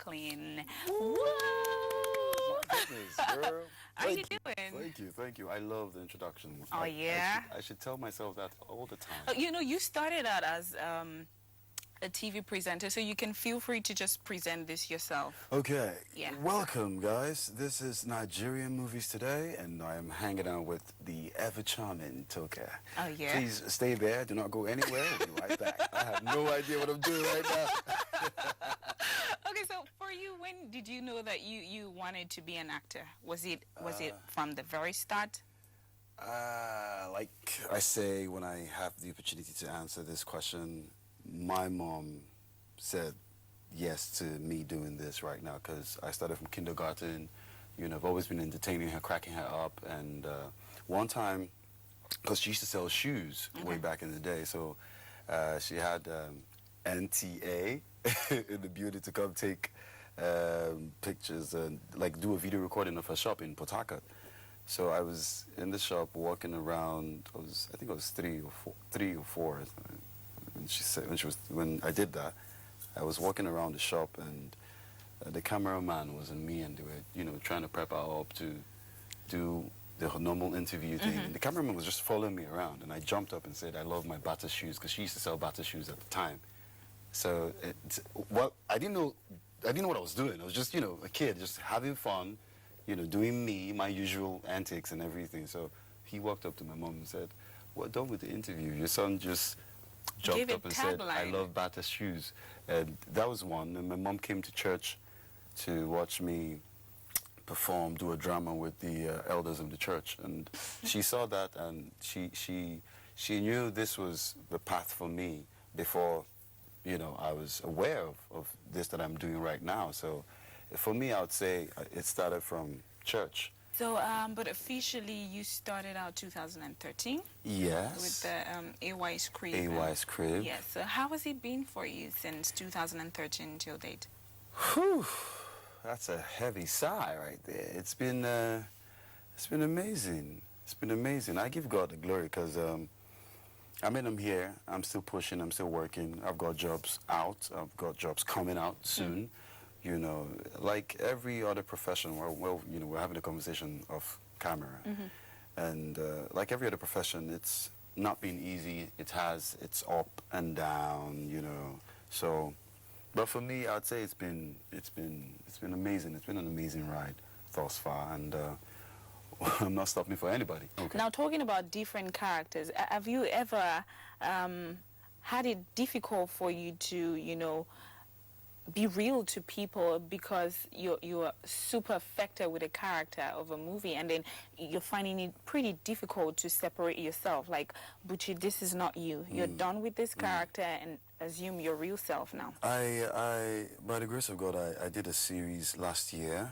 Franklin. Woo! Woo! My goodness, girl. How you doing? Thank you. I love the introduction. Oh, yeah? I should tell myself that all the time. You started out as a TV presenter, so you can feel free to just present this yourself. Okay. Yeah. Welcome, guys. This is Nigerian Movies Today, and I'm hanging out with the ever-charming Toke. Oh, yeah? Please stay there. Do not go anywhere. We'll be right back. I have no idea what I'm doing right now. Okay, so for you, when did you know that you wanted to be an actor? Was it from the very start? Like I say, when I have the opportunity to answer this question, my mom said yes to me doing this right now because I started from kindergarten. You know, I've always been entertaining her, cracking her up. And one time, because she used to sell shoes way back in the day, so she had NTA in the beauty to come take pictures and like do a video recording of her shop in Port Harcourt. So I was in the shop walking around. I think I was three or four. When I did that, I was walking around the shop and the cameraman was in me, and they were trying to prep her up to do the normal interview thing. And the cameraman was just following me around, and I jumped up and said I love my Bata shoes because she used to sell Bata shoes at the time. So I didn't know what I was doing. I was just a kid just having fun, doing me, my usual antics and everything. So he walked up to my mom and said, "We're done with the interview. Your son just jumped up and said, I love Bata shoes." And that was one. And my mom came to church to watch me perform, do a drama with the elders of the church. And she saw that, and she knew this was the path for me before, I was aware of this that I'm doing right now. So for me, I would say it started from church. So, but officially you started out 2013? Yes. With the AY's Crib. AY's Crib. Yes. So how has it been for you since 2013 till date? Whew. That's a heavy sigh right there. It's been amazing. It's been amazing. I give God the glory because I mean, I'm here. I'm still pushing. I'm still working. I've got jobs out. I've got jobs coming out soon. Like every other profession, we're having a conversation off camera. And like every other profession, it's not been easy. It has its up and down, So, but for me, I'd say it's been amazing. It's been an amazing ride thus far, and I'm not stopping for anybody. Okay. Now, talking about different characters, have you ever had it difficult for you to, be real to people because you're super affected with a character of a movie, and then you're finding it pretty difficult to separate yourself? Like, Buchi, this is not you. You're done with this character and assume your real self now. I by the grace of God, I did a series last year.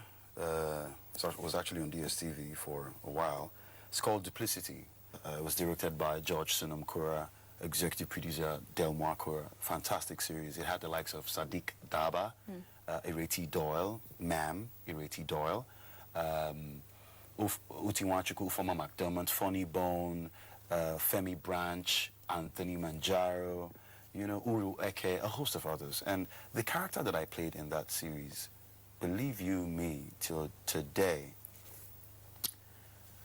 So it was actually on DSTV for a while. It's called Duplicity. It was directed by George Sunam-Kura, executive producer Delmar Kura. Fantastic series. It had the likes of Sadiq Daba, Ireti Doyle, Mam, Ireti Doyle, Utiwachuku, Ufoma McDermott, Funny Bone, Femi Branch, Anthony Manjaro, Uru Eke, a host of others. And the character that I played in that series, believe you me, till today,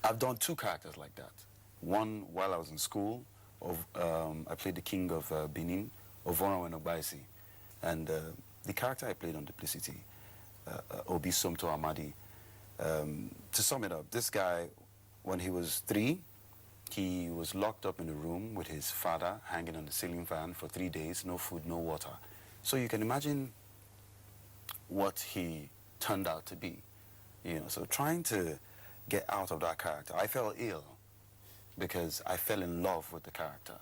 I've done two characters like that. One while I was in school. I played the king of Benin, Ovonro Enobaisi. And the character I played on Duplicity, Obi Somto Amadi. To sum it up, this guy, when he was 3, he was locked up in a room with his father hanging on the ceiling fan for 3 days, no food, no water. So you can imagine what he turned out to be. So trying to get out of that character, I fell ill because I fell in love with the character.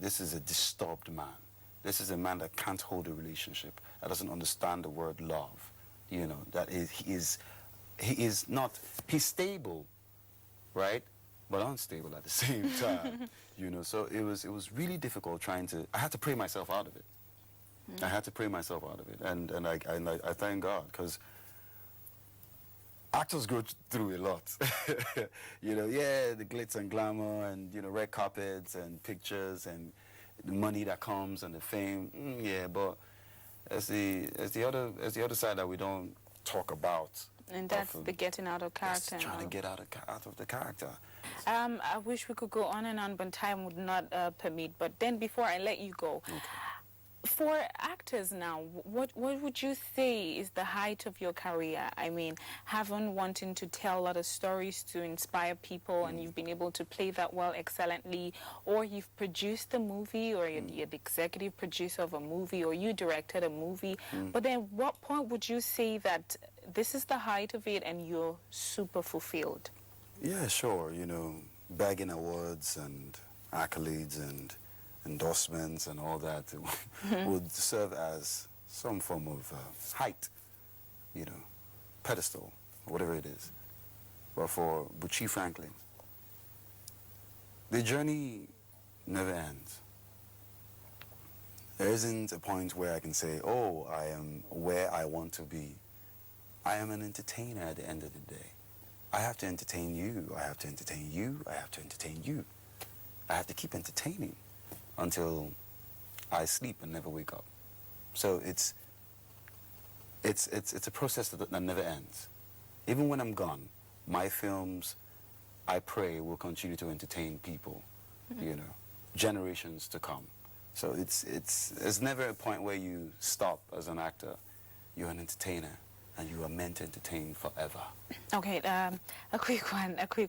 This is a disturbed man. This is a man that can't hold a relationship, that doesn't understand the word love. That he's stable, right? But unstable at the same time. So it was really difficult I had to pray myself out of it. I had to pray myself out of it, and I thank God, because actors go through a lot. The glitz and glamour and red carpets and pictures and the money that comes and the fame. But as the other side that we don't talk about. And that's the getting out of character. That's trying to get out of the character. I wish we could go on and on, but time would not permit. But then before I let you go, Okay. For actors now, what would you say is the height of your career? I mean, having wanting to tell a lot of stories to inspire people, and you've been able to play that well excellently, or you've produced a movie, or you're the executive producer of a movie, or you directed a movie. But then what point would you say that this is the height of it and you're super fulfilled? Yeah, sure. You know, bagging awards and accolades and endorsements and all that would serve as some form of height, you know, pedestal, whatever it is. But for Buchi Franklin, the journey never ends. There isn't a point where I can say, oh, I am where I want to be. I am an entertainer at the end of the day. I have to entertain you. I have to entertain you. I have to entertain you. I have to keep entertaining until I sleep and never wake up. So it's a process that never ends. Even when I'm gone, my films, I pray, will continue to entertain people, you know, generations to come. So it's never a point where you stop as an actor. You're an entertainer, and you are meant to entertain forever. Okay, a quick one. Okay.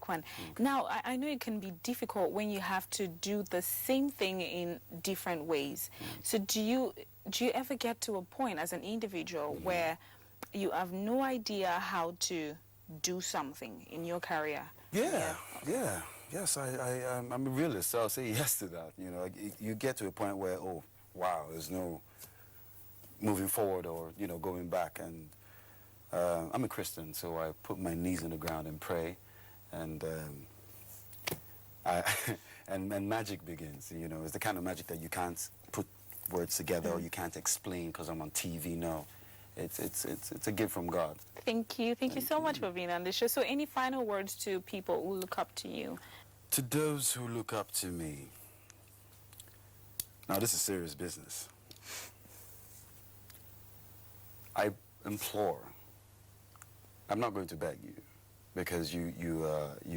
Now, I know it can be difficult when you have to do the same thing in different ways. So do you ever get to a point as an individual where you have no idea how to do something in your career? Yes, I'm a realist, so I'll say yes to that. You know, you get to a point where, oh, wow, there's no moving forward or, you know, going back. And I'm a Christian, so I put my knees on the ground and pray, and and magic begins. You know, it's the kind of magic that you can't put words together or you can't explain because I'm on TV. No, it's a gift from God. Thank you so much for being on the show. So, any final words to people who look up to you? To those who look up to me. Now, this is serious business. I implore. I'm not going to beg you, because you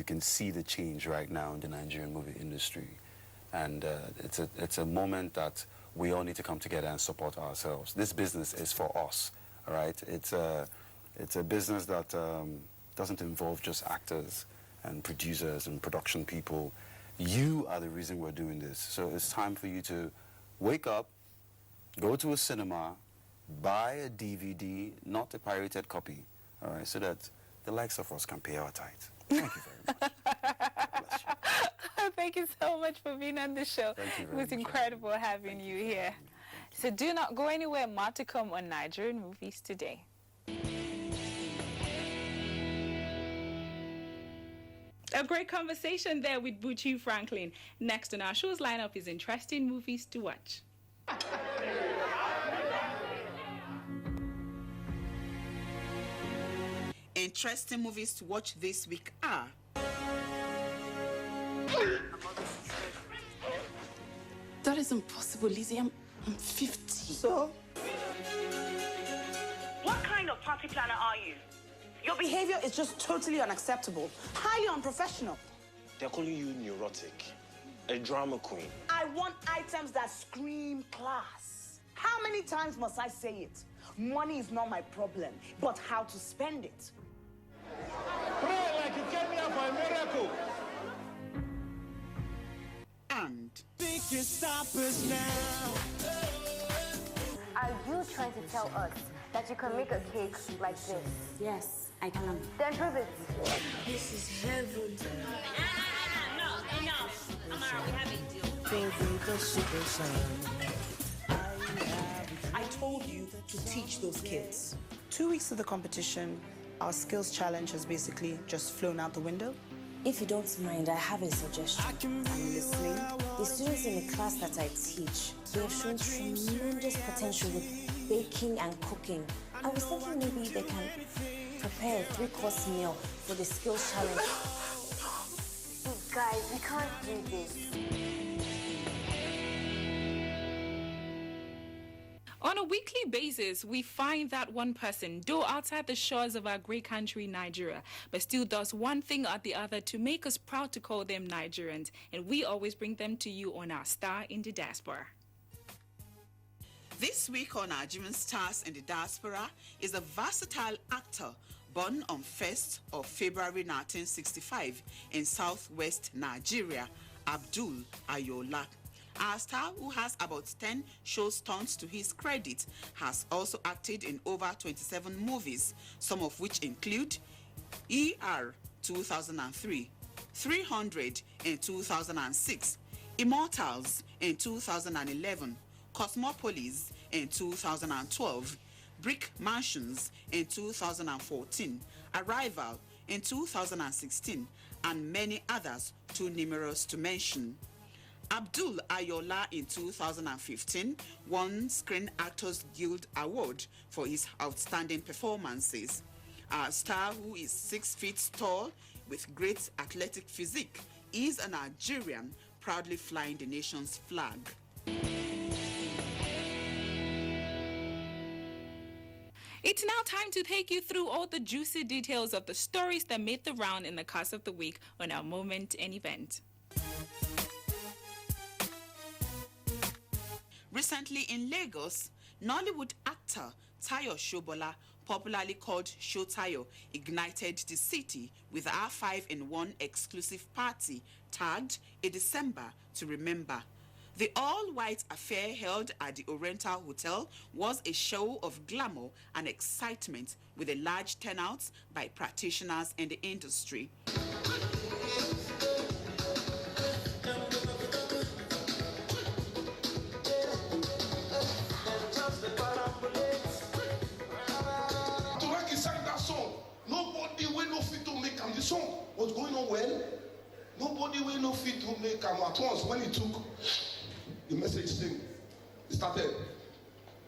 can see the change right now in the Nigerian movie industry, and it's a moment that we all need to come together and support ourselves. This business is for us, all right? It's a business that doesn't involve just actors and producers and production people. You are the reason we're doing this. So it's time for you to wake up, go to a cinema, buy a DVD, not a pirated copy. All right, so that the likes of us can pay our tithes. Thank you very much. Bless you. Thank you so much for being on the show. Thank you very It was much. incredible having you here. So do not go anywhere. More to come on Nigerian Movies Today. A great conversation there with Buchi Franklin. Next on our show's lineup is interesting movies to watch. Interesting movies to watch this week are That is impossible, Lizzie. I'm 50. So? What kind of party planner are you? Your behavior is just totally unacceptable, highly unprofessional. They're calling you neurotic, a drama queen. I want items that scream class. How many times must I say it? Money is not my problem, but how to spend it. Pray like you came here for a miracle. And Think you stop us now. Are you trying to tell us that you can make a cake like this? Yes, I can. Then prove it. This is heaven. No, enough. I'm already having a deal. I told you to teach those kids. 2 weeks of the competition, our skills challenge has basically just flown out the window. If you don't mind, I have a suggestion. I'm listening. The students in the class that I teach, they have shown tremendous potential with baking and cooking. I was thinking maybe they can prepare a 3-course meal for the skills challenge. Guys, we can't do this. On a weekly basis, we find that one person, though outside the shores of our great country, Nigeria, but still does one thing or the other to make us proud to call them Nigerians. And we always bring them to you on our Star in the Diaspora. This week on Nigerian Stars in the Diaspora is a versatile actor born on 1st of February 1965 in southwest Nigeria, Abdul Ayola. Our star, who has about 10 show stunts to his credit, has also acted in over 27 movies, some of which include ER 2003, 300 in 2006, Immortals in 2011, Cosmopolis in 2012, Brick Mansions in 2014, Arrival in 2016, and many others too numerous to mention. Abdul Ayola in 2015 won Screen Actors Guild Award for his outstanding performances. Our star, who is 6 feet tall with great athletic physique, is a Nigerian proudly flying the nation's flag. It's now time to take you through all the juicy details of the stories that made the round in the course of the week on our Moment and Event. Recently in Lagos, Nollywood actor Tayo Shobola, popularly called Showtayo, ignited the city with our 5-in-1 exclusive party tagged A December to Remember. The all-white affair held at the Oriental Hotel was a show of glamour and excitement with a large turnout by practitioners in the industry. The song was going on well. Nobody will know fit to make him at once. When he took the message thing, he started.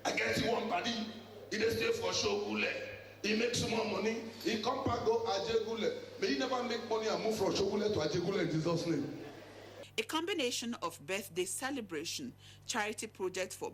I get you one body. He just stay for Shogule. He makes some more money. He come back go Ajegule. But he never make money and move from Shogule to Ajegule in Jesus' name. A combination of birthday celebration, charity project for